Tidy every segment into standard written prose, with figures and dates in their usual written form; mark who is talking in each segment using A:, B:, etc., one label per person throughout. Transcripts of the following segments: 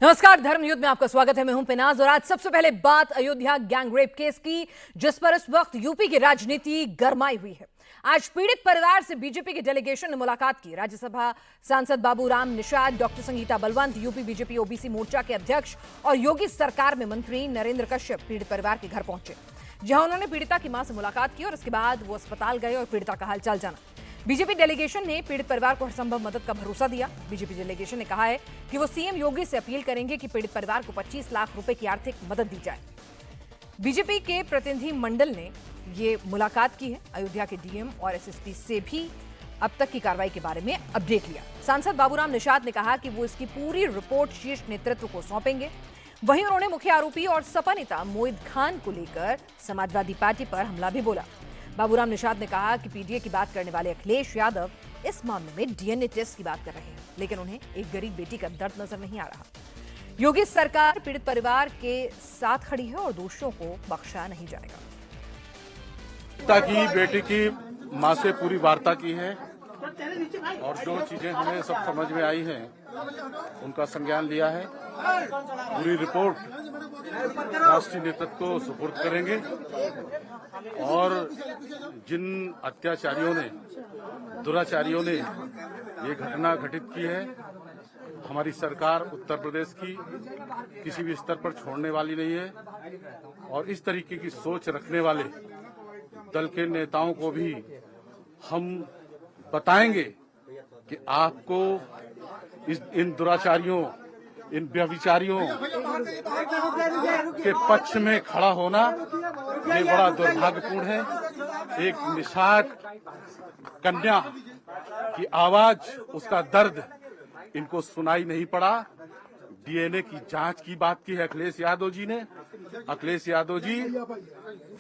A: नमस्कार, धर्मयुद्ध में आपका स्वागत है। मैं हूं पिनाज और आज सबसे पहले बात अयोध्या गैंग रेप केस की, जिस पर इस वक्त यूपी की राजनीति गरमाई हुई है। आज पीड़ित परिवार से बीजेपी के डेलीगेशन ने मुलाकात की। राज्यसभा सांसद Baburam Nishad, doctor Sangeeta Balwant, UP BJP OBC Morcha के अध्यक्ष और योगी सरकार में मंत्री नरेंद्र कश्यप पीड़ित परिवार के घर पहुंचे, जहां उन्होंने पीड़िता की मां से मुलाकात की और इसके बाद वो अस्पताल गए और पीड़िता का हालचाल जाना। बीजेपी डेलीगेशन ने पीड़ित परिवार को हर संभव मदद का भरोसा दिया। बीजेपी डेलीगेशन ने कहा है कि वो सीएम योगी से अपील करेंगे कि पीड़ित परिवार को 25 लाख रुपए की आर्थिक मदद दी जाए। बीजेपी के प्रतिनिधि मंडल ने ये मुलाकात की है। अयोध्या के डीएम और एसएसपी से भी अब तक की कार्रवाई के बारे में अपडेट लिया। सांसद बाबूराम निषाद ने कहा कि वो इसकी पूरी रिपोर्ट शीर्ष नेतृत्व को सौंपेंगे। वहीं उन्होंने मुख्य आरोपी और सपा नेता मोहित खान को लेकर समाजवादी पार्टी पर हमला भी बोला। बाबूराम निषाद ने कहा कि पीडीए की बात करने वाले अखिलेश यादव इस मामले में डीएनए टेस्ट की बात कर रहे हैं, लेकिन उन्हें एक गरीब बेटी का दर्द नजर नहीं आ रहा। योगी सरकार पीड़ित परिवार के साथ खड़ी है और दोषियों को बख्शा नहीं जाएगा।
B: की बेटी की मां से पूरी वार्ता की है और जो चीजें हमें सब समझ में आई हैं उनका संज्ञान लिया है। पूरी रिपोर्ट राष्ट्रीय नेतृत्व को सुपुर्द करेंगे और जिन अत्याचारियों ने, दुराचारियों ने ये घटना घटित की है, हमारी सरकार उत्तर प्रदेश की किसी भी स्तर पर छोड़ने वाली नहीं है और इस तरीके की सोच रखने वाले दल के नेताओं को भी हम बताएंगे कि आपको इन दुराचारियों, इन व्यभिचारियों के पक्ष में खड़ा होना ये बड़ा दुर्भाग्यपूर्ण है। एक निषाद कन्या की आवाज, उसका दर्द इनको सुनाई नहीं पड़ा। डीएनए की जांच की बात की है अखिलेश यादव जी ने। अखिलेश यादव जी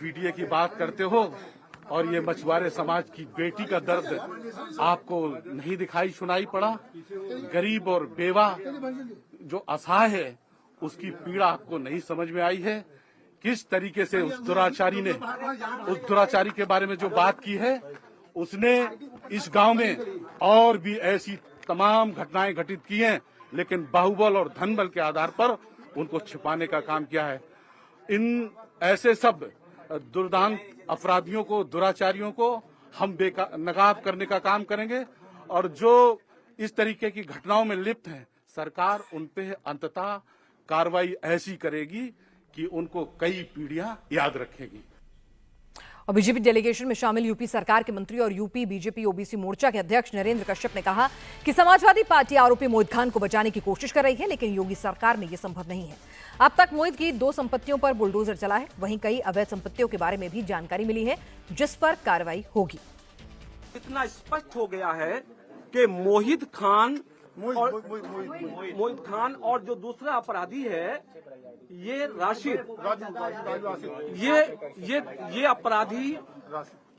B: पीडीए की बात करते हो और ये मछुआरे समाज की बेटी का दर्द आपको नहीं दिखाई सुनाई पड़ा। गरीब और बेवा जो असहाय है उसकी पीड़ा आपको नहीं समझ में आई है। किस तरीके से उस दुराचारी के बारे में जो बात की है, उसने इस गांव में और भी ऐसी तमाम घटनाएं घटित की हैं, लेकिन बाहुबल और धनबल के आधार पर उनको छिपाने का काम किया है। इन ऐसे सब दुर्दांत अपराधियों को, दुराचारियों को हम नकाब करने का काम करेंगे और जो इस तरीके की घटनाओं में लिप्त हैं, सरकार उन पे अंततः कार्रवाई ऐसी करेगी कि उनको कई पीढ़ियां याद रखेगी।
A: और बीजेपी डेलीगेशन में शामिल यूपी सरकार के मंत्री और यूपी बीजेपी ओबीसी मोर्चा के अध्यक्ष नरेंद्र कश्यप ने कहा कि समाजवादी पार्टी आरोपी मोहित खान को बचाने की कोशिश कर रही है, लेकिन योगी सरकार में यह संभव नहीं है। अब तक मोहित की 2 संपत्तियों पर बुलडोजर चला है। वहीं कई अवैध संपत्तियों के बारे में भी जानकारी मिली है, जिस पर कार्रवाई होगी।
C: इतना स्पष्ट हो गया है कि मोहित खान और जो दूसरा अपराधी है ये राशिद, ये अपराधी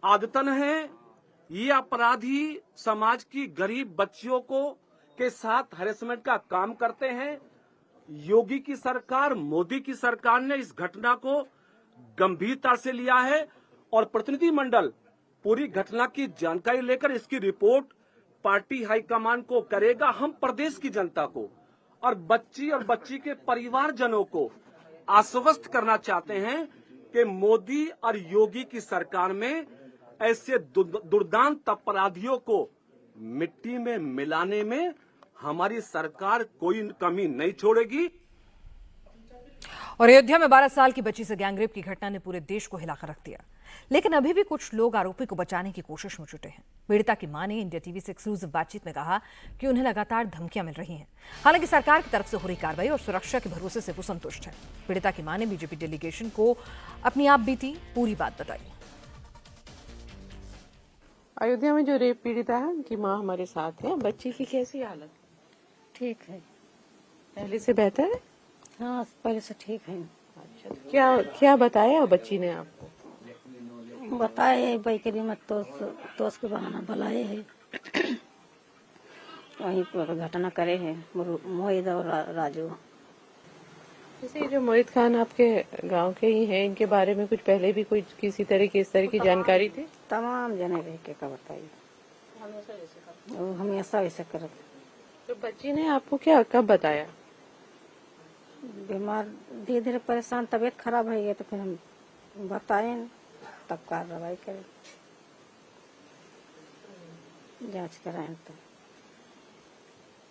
C: आदतन है। ये अपराधी समाज की गरीब बच्चियों को के साथ हैरेसमेंट का काम करते हैं। योगी की सरकार, मोदी की सरकार ने इस घटना को गंभीरता से लिया है और प्रतिनिधि मंडल पूरी घटना की जानकारी लेकर इसकी रिपोर्ट पार्टी हाईकमान को करेगा। हम प्रदेश की जनता को और बच्ची के परिवारजनों को आश्वस्त करना चाहते हैं कि मोदी और योगी की सरकार में ऐसे दुर्दांत अपराधियों को मिट्टी में मिलाने में हमारी सरकार कोई कमी नहीं छोड़ेगी।
A: और अयोध्या में 12 साल की बच्ची से गैंगरेप की घटना ने पूरे देश को हिलाकर रख दिया, लेकिन अभी भी कुछ लोग आरोपी को बचाने की कोशिश में जुटे हैं। पीड़िता की मां ने इंडिया टीवी से एक्सक्लूसिव बातचीत में कहा कि उन्हें लगातार धमकियां मिल रही हैं। हालांकि सरकार की तरफ से हो रही कार्रवाई और सुरक्षा के भरोसे से वो संतुष्ट है। पीड़िता की मां ने बीजेपी डेलीगेशन को अपनी आप बीती पूरी बात बताई।
D: अयोध्या में जो रेप पीड़िता है उनकी माँ हमारे साथ है। बच्ची की कैसी हालत?
E: ठीक है,
D: पहले से बेहतर है?
E: हाँ पहले से ठीक है।
D: अच्छा, क्या क्या बताया बच्ची ने आपको?
E: बताए बैकरी में तो उसके बहाना बुलाए है वहीं पर घटना करे है मोहित और राजू।
D: जैसे जो मोहित खान आपके गांव के ही हैं, इनके बारे में कुछ पहले भी कोई किसी तरह की इस तरह की जानकारी थी?
E: तमाम जने रह के का बताइए, हमेशा ऐसे करते।
D: तो बच्ची ने आपको क्या कब बताया?
E: बीमार धीरे धीरे परेशान, तबीयत खराब है तो फिर हम बताए तब कार्रवाई करें, जांच कराएं। तो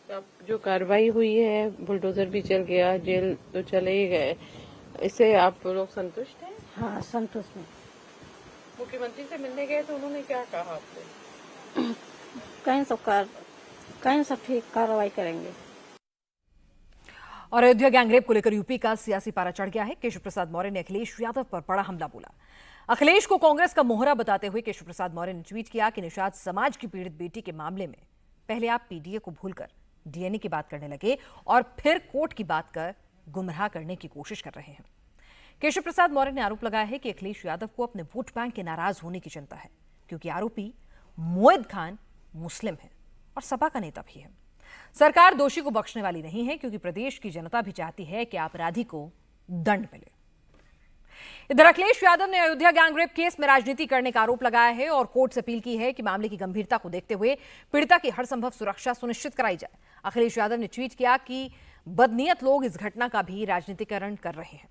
D: अब जो कार्रवाई हुई है, बुलडोजर भी चल गया, जेल तो चले ही गए, इससे आप लोग संतुष्ट हैं?
E: हाँ, संतुष्ट में।
D: मुख्यमंत्री से मिलने गए तो उन्होंने क्या कहा आपसे?
E: कहीं सब ठीक कार्रवाई करेंगे।
A: और अयोध्या गैंगरेप को लेकर यूपी का सियासी पारा चढ़ गया है। केशव प्रसाद मौर्य ने अखिलेश यादव पर बड़ा हमला बोला। अखिलेश को कांग्रेस का मोहरा बताते हुए केशव प्रसाद मौर्य ने ट्वीट किया कि निषाद समाज की पीड़ित बेटी के मामले में पहले आप पीडीए को भूलकर डीएनए की बात करने लगे और फिर कोर्ट की बात कर गुमराह करने की कोशिश कर रहे हैं। केशव प्रसाद मौर्य ने आरोप लगाया है कि अखिलेश यादव को अपने वोट बैंक के नाराज होने की चिंता है, क्योंकि आरोपी मोहित खान मुस्लिम है और सपा का नेता भी है। सरकार दोषी को बख्शने वाली नहीं है, क्योंकि प्रदेश की जनता भी चाहती है कि अपराधी को दंड मिले। इधर अखिलेश यादव ने अयोध्या गैंगरेप केस में राजनीति करने का आरोप लगाया है और कोर्ट से अपील की है कि मामले की गंभीरता को देखते हुए पीड़िता की हर संभव सुरक्षा सुनिश्चित कराई जाए। अखिलेश यादव ने ट्वीट किया कि बदनीयत लोग इस घटना का भी राजनीतिकरण कर रहे हैं।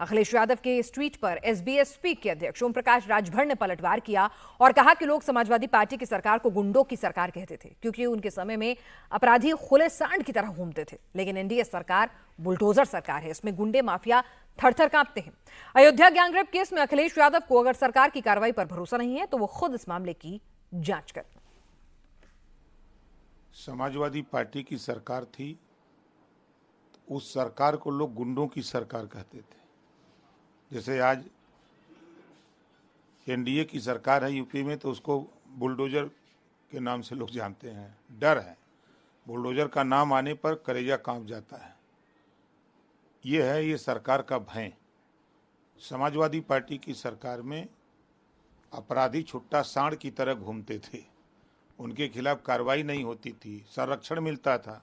A: अखिलेश यादव के इस ट्वीट पर एसबीएसपी के अध्यक्ष ओम प्रकाश राजभर ने पलटवार किया और कहा कि लोग समाजवादी पार्टी की सरकार को गुंडों की सरकार कहते थे, क्योंकि उनके समय में अपराधी खुले सांड की तरह घूमते थे। लेकिन एनडीए सरकार बुलडोजर सरकार है, इसमें गुंडे माफिया थर-थर कांपते हैं। अयोध्या गैंगरेप केस में अखिलेश यादव को अगर सरकार की कार्रवाई पर भरोसा नहीं है तो वो खुद इस मामले की जांच करें।
B: समाजवादी पार्टी की सरकार थी, उस सरकार को लोग गुंडों की सरकार कहते थे। जैसे आज एनडीए की सरकार है यूपी में, तो उसको बुलडोजर के नाम से लोग जानते हैं। डर है, बुलडोजर का नाम आने पर कलेजा कांप जाता है। ये सरकार का भय। समाजवादी पार्टी की सरकार में अपराधी छुट्टा सांड की तरह घूमते थे, उनके खिलाफ कार्रवाई नहीं होती थी, संरक्षण मिलता था।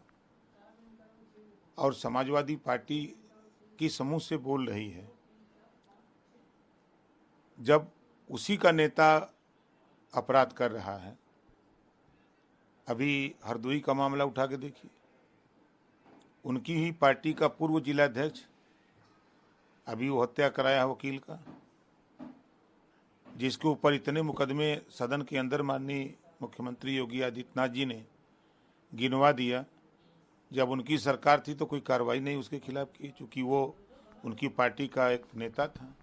B: और समाजवादी पार्टी की समूह से बोल रही है, जब उसी का नेता अपराध कर रहा है। अभी हरदोई का मामला उठा के देखिए, उनकी ही पार्टी का पूर्व जिलाध्यक्ष अभी वो हत्या कराया वकील का, जिसके ऊपर इतने मुकदमे सदन के अंदर माननीय मुख्यमंत्री योगी आदित्यनाथ जी ने गिनवा दिया। जब उनकी सरकार थी तो कोई कार्रवाई नहीं उसके खिलाफ की, क्योंकि वो उनकी पार्टी का एक नेता था।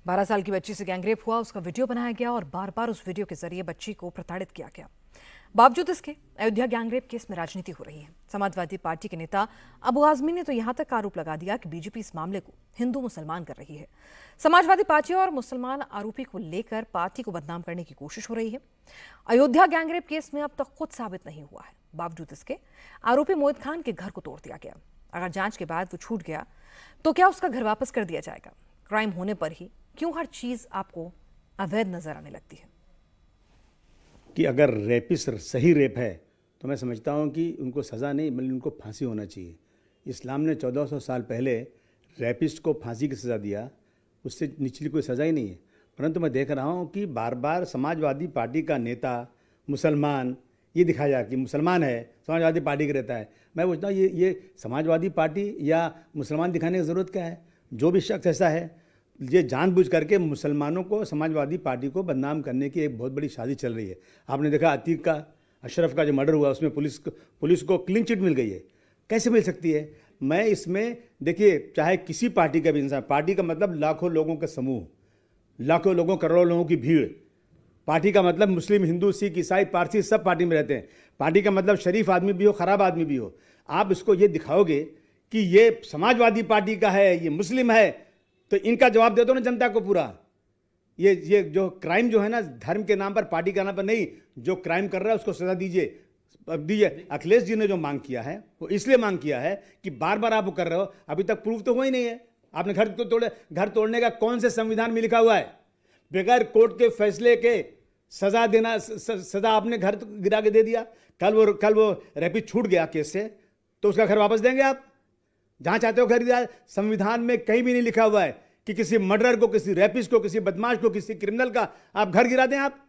A: 12 साल की बच्ची से गैंगरेप हुआ, उसका वीडियो बनाया गया और बार बार उस वीडियो के जरिए बच्ची को प्रताड़ित किया गया। बावजूद इसके अयोध्या गैंगरेप केस में राजनीति हो रही है। समाजवादी पार्टी के नेता अबू आजमी ने तो यहां तक आरोप लगा दिया कि बीजेपी इस मामले को हिंदू मुसलमान कर रही है। समाजवादी पार्टी और मुसलमान आरोपी को लेकर पार्टी को बदनाम करने की कोशिश हो रही है। अयोध्या गैंगरेप केस में अब तक खुद साबित नहीं हुआ है। बावजूद इसके आरोपी मोहित खान के घर को तोड़ दिया गया। अगर जांच के बाद वो छूट गया तो क्या उसका घर वापस कर दिया जाएगा? क्राइम होने पर ही क्यों हर चीज आपको अवैध नजर आने लगती है?
F: कि अगर रेपिस्ट सही रेप है तो मैं समझता हूं कि उनको सज़ा नहीं बल्कि उनको फांसी होना चाहिए। इस्लाम ने 1400 साल पहले रेपिस्ट को फांसी की सज़ा दिया, उससे निचली कोई सज़ा ही नहीं है। परंतु मैं देख रहा हूं कि बार बार समाजवादी पार्टी का नेता मुसलमान ये दिखाया जा कि मुसलमान है, समाजवादी पार्टी का रहता है। मैं पूछता हूँ ये समाजवादी पार्टी या मुसलमान दिखाने की ज़रूरत क्या है? जो भी शख्स ऐसा है, ये जानबूझ करके मुसलमानों को समाजवादी पार्टी को बदनाम करने की एक बहुत बड़ी साजिश चल रही है। आपने देखा अतीक का, अशरफ का जो मर्डर हुआ उसमें पुलिस को क्लीन चिट मिल गई है। कैसे मिल सकती है? मैं इसमें देखिए, चाहे किसी पार्टी का भी इंसान, पार्टी का मतलब लाखों लोगों का समूह, लाखों लोगों, करोड़ों लोगों की भीड़। पार्टी का मतलब मुस्लिम, हिंदू, सिख, ईसाई, पारसी सब पार्टी में रहते हैं। पार्टी का मतलब शरीफ आदमी भी हो, खराब आदमी भी हो। आप इसको ये दिखाओगे कि ये समाजवादी पार्टी का है, ये मुस्लिम है, तो इनका जवाब दे दो ना जनता को पूरा। ये जो क्राइम जो है ना, धर्म के नाम पर, पार्टी के नाम पर नहीं, जो क्राइम कर रहा है उसको सजा दीजिए। अखिलेश जी ने जो मांग किया है वो इसलिए मांग किया है कि बार बार आप वो कर रहे हो, अभी तक प्रूफ तो हुआ ही नहीं है। आपने घर तोड़ने का कौन से संविधान में लिखा हुआ है? बगैर कोर्ट के फैसले के सजा आपने घर गिरा के दे दिया। कल वो रेपिस्ट छूट गया केस से, तो उसका घर वापस देंगे आप? जहां चाहते हो घर गिरा। संविधान में कहीं भी नहीं लिखा हुआ है कि किसी मर्डरर को, किसी रेपिस्ट को, किसी बदमाश को, किसी क्रिमिनल का आप घर गिरा दें आप।